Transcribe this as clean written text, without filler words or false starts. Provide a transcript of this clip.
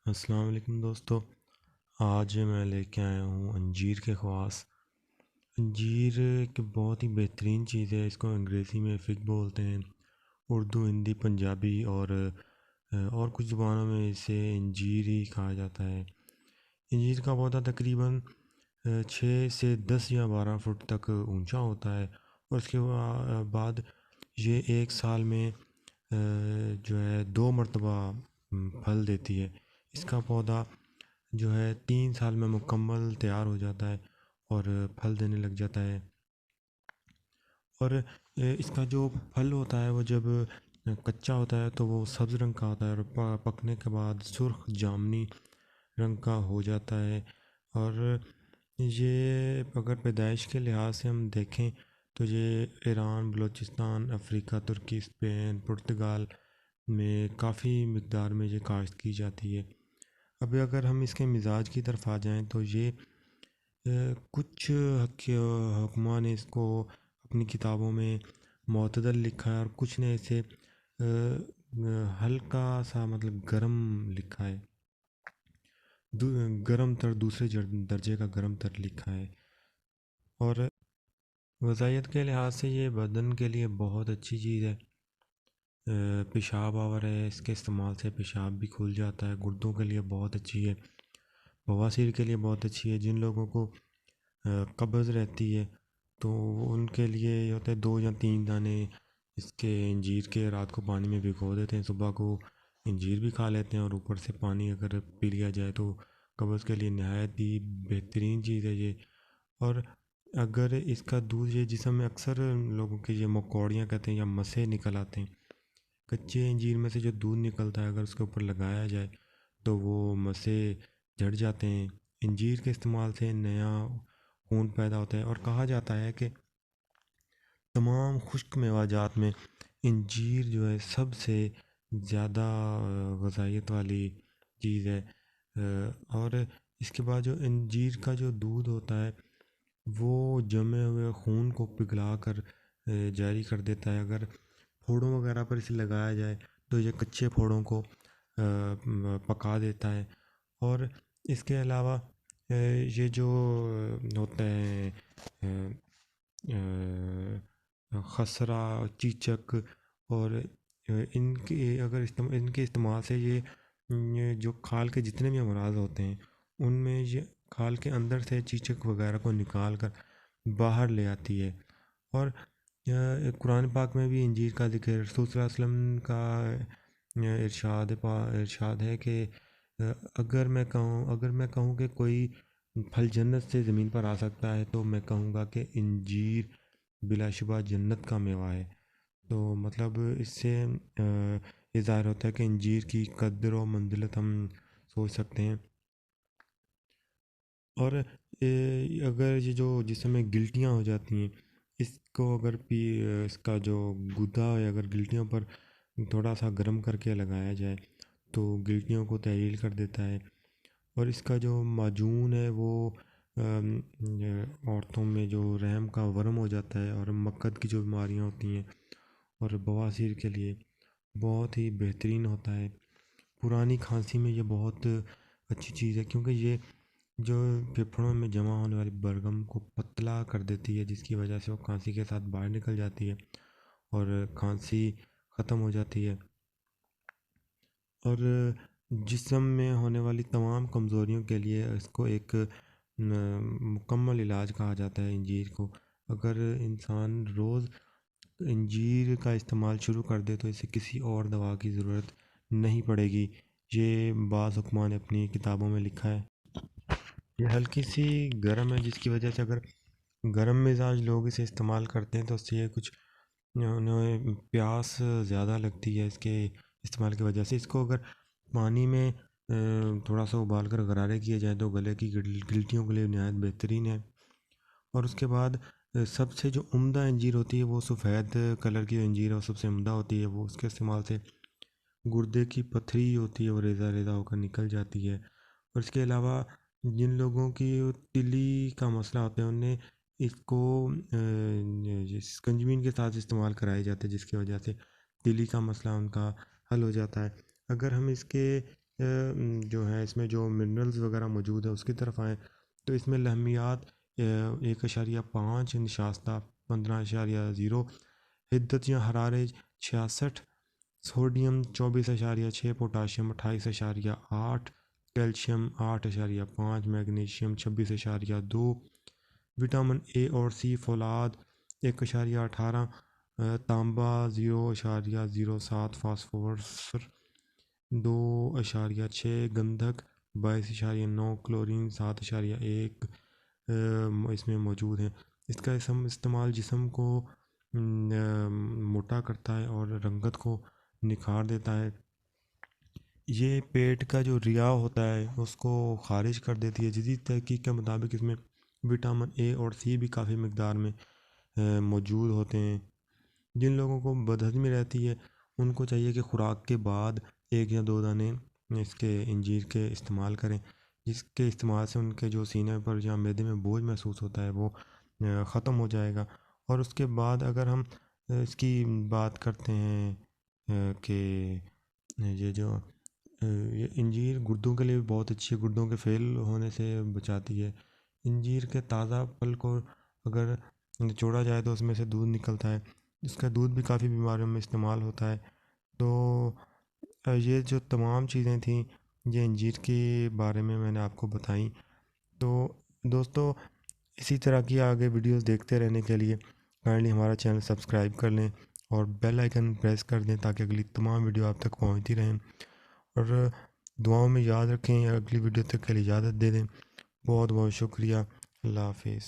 السلام علیکم دوستو، آج میں لے کے آیا ہوں انجیر کے خواص۔ انجیر ایک بہت ہی بہترین چیز ہے، اس کو انگریزی میں فگ بولتے ہیں، اردو، ہندی، پنجابی اور کچھ زبانوں میں اسے انجیر ہی کہا جاتا ہے۔ انجیر کا پودا تقریباً 6 سے 10 یا 12 فٹ تک اونچا ہوتا ہے، اور اس کے بعد یہ ایک سال میں جو ہے 2 مرتبہ پھل دیتی ہے۔ اس کا پودا جو ہے 3 سال میں مکمل تیار ہو جاتا ہے اور پھل دینے لگ جاتا ہے۔ اور اس کا جو پھل ہوتا ہے وہ جب کچا ہوتا ہے تو وہ سبز رنگ کا ہوتا ہے، اور پکنے کے بعد سرخ جامنی رنگ کا ہو جاتا ہے۔ اور یہ اگر پیدائش کے لحاظ سے ہم دیکھیں تو یہ ایران، بلوچستان، افریقہ، ترکی، اسپین، پرتگال میں کافی مقدار میں یہ کاشت کی جاتی ہے۔ ابھی اگر ہم اس کے مزاج کی طرف آ جائیں تو یہ کچھ حکماں نے اس کو اپنی کتابوں میں معتدل لکھا ہے، اور کچھ نے اسے ہلکا سا مطلب گرم لکھا ہے، گرم تر، دوسرے درجے کا گرم تر لکھا ہے۔ اور غذائیت کے لحاظ سے یہ بدن کے لیے بہت اچھی چیز ہے، پیشاب آور ہے، اس کے استعمال سے پیشاب بھی کھل جاتا ہے، گردوں کے لیے بہت اچھی ہے، بواسیر کے لیے بہت اچھی ہے۔ جن لوگوں کو قبض رہتی ہے تو ان کے لیے یہ ہوتا ہے 2 یا 3 دانے اس کے انجیر کے رات کو پانی میں بھگو دیتے ہیں، صبح کو انجیر بھی کھا لیتے ہیں، اور اوپر سے پانی اگر پی لیا جائے تو قبض کے لیے نہایت ہی بہترین چیز ہے یہ۔ اور اگر اس کا دودھ یہ جسم میں اکثر لوگوں کے یہ مکوڑیاں کہتے ہیں یا مسے نکل آتے ہیں، کچے انجیر میں سے جو دودھ نکلتا ہے اگر اس کے اوپر لگایا جائے تو وہ مسے جھڑ جاتے ہیں۔ انجیر کے استعمال سے نیا خون پیدا ہوتا ہے، اور کہا جاتا ہے کہ تمام خشک میوہ جات میں انجیر جو ہے سب سے زیادہ غذائیت والی چیز ہے۔ اور اس کے بعد جو انجیر کا جو دودھ ہوتا ہے وہ جمے ہوئے خون کو پگھلا کر جاری کر دیتا ہے۔ اگر پھوڑوں وغیرہ پر اسے لگایا جائے تو یہ کچے پھوڑوں کو پکا دیتا ہے۔ اور اس کے علاوہ یہ جو ہوتا ہے خسرہ، چیچک، اور ان کے اگر ان کے استعمال سے یہ جو کھال کے جتنے بھی امراض ہوتے ہیں ان میں یہ کھال کے اندر سے چیچک وغیرہ کو نکال کر باہر لے آتی ہے۔ اور قرآن پاک میں بھی انجیر کا ذکر، رسول صلی اللہ علیہ وسلم کا ارشاد ہے کہ اگر میں کہوں کہ کوئی پھل جنت سے زمین پر آ سکتا ہے تو میں کہوں گا کہ انجیر بلا شبہ جنت کا میوہ ہے۔ تو مطلب اس سے یہ ظاہر ہوتا ہے کہ انجیر کی قدر و منزلت ہم سوچ سکتے ہیں۔ اور اگر یہ جو جسم میں گلٹیاں ہو جاتی ہیں، اس کو اگر اس کا جو گدا ہے اگر گلٹیوں پر تھوڑا سا گرم کر کے لگایا جائے تو گلٹیوں کو تحلیل کر دیتا ہے۔ اور اس کا جو معجون ہے وہ عورتوں میں جو رحم کا ورم ہو جاتا ہے اور مقد کی جو بیماریاں ہوتی ہیں اور بواسیر کے لیے بہت ہی بہترین ہوتا ہے۔ پرانی کھانسی میں یہ بہت اچھی چیز ہے، کیونکہ یہ جو پھیپھڑوں میں جمع ہونے والی بلغم کو پتلا کر دیتی ہے، جس کی وجہ سے وہ کھانسی کے ساتھ باہر نکل جاتی ہے اور کھانسی ختم ہو جاتی ہے۔ اور جسم میں ہونے والی تمام کمزوریوں کے لیے اس کو ایک مکمل علاج کہا جاتا ہے انجیر کو۔ اگر انسان روز انجیر کا استعمال شروع کر دے تو اسے کسی اور دوا کی ضرورت نہیں پڑے گی، یہ بعض حکماں نے اپنی کتابوں میں لکھا ہے۔ یہ ہلکی سی گرم ہے، جس کی وجہ سے اگر گرم مزاج لوگ اسے استعمال کرتے ہیں تو اس سے یہ کچھ انہیں پیاس زیادہ لگتی ہے اس کے استعمال کی وجہ سے۔ اس کو اگر پانی میں تھوڑا سا ابال کر غرارے کیے جائیں تو گلے کی گلٹیوں کے لیے نہایت بہترین ہے۔ اور اس کے بعد سب سے جو عمدہ انجیر ہوتی ہے وہ سفید کلر کی انجیر ہے، وہ سب سے عمدہ ہوتی ہے، وہ اس کے استعمال سے گردے کی پتھری ہوتی ہے وہ ریزہ ریزہ ہو کر نکل جاتی ہے۔ اور اس کے علاوہ جن لوگوں کی تلی کا مسئلہ ہوتا ہے انہیں اس کو سکنجمین کے ساتھ استعمال کرائے جاتے ہیں، جس کی وجہ سے تلی کا مسئلہ ان کا حل ہو جاتا ہے۔ اگر ہم اس کے جو ہے اس میں جو منرلز وغیرہ موجود ہیں اس کی طرف آئیں تو اس میں لحمیات 1.5 نشاستہ 15.0، حدت یا حرارے 66، sodium 24.6، potassium 28.8، calcium 8.5، magnesium 26.2، vitamin A اور سی فولاد 1.18، تانبا 0.07، فاسفورس 2.6، گندھک 22.9، کلورین 7.1 اس میں موجود ہیں۔ اس کا استعمال جسم کو موٹا کرتا ہے اور رنگت کو نکھار دیتا ہے۔ یہ پیٹ کا جو ریا ہوتا ہے اس کو خارج کر دیتی ہے۔ جدید تحقیق کے مطابق اس میں وٹامن اے اور سی بھی کافی مقدار میں موجود ہوتے ہیں۔ جن لوگوں کو بدہضمی رہتی ہے ان کو چاہیے کہ خوراک کے بعد 1 یا 2 دانے اس کے انجیر کے استعمال کریں، جس کے استعمال سے ان کے جو سینے پر یا معدے میں بوجھ محسوس ہوتا ہے وہ ختم ہو جائے گا۔ اور اس کے بعد اگر ہم اس کی بات کرتے ہیں کہ یہ جو یہ انجیر گردوں کے لیے بھی بہت اچھی ہے، گردوں کے فیل ہونے سے بچاتی ہے۔ انجیر کے تازہ پھل کو اگر نچوڑا جائے تو اس میں سے دودھ نکلتا ہے، اس کا دودھ بھی کافی بیماریوں میں استعمال ہوتا ہے۔ تو یہ جو تمام چیزیں تھیں یہ انجیر کے بارے میں نے آپ کو بتائیں۔ تو دوستو اسی طرح کی آگے ویڈیوز دیکھتے رہنے کے لیے کائنڈلی ہمارا چینل سبسکرائب کر لیں اور بیل آئیکن پریس کر دیں تاکہ اگلی تمام ویڈیو آپ تک پہنچتی رہیں، اور دعاؤں میں یاد رکھیں۔ اگلی ویڈیو تک کے لیے اجازت دے دیں۔ بہت بہت شکریہ۔ اللہ حافظ۔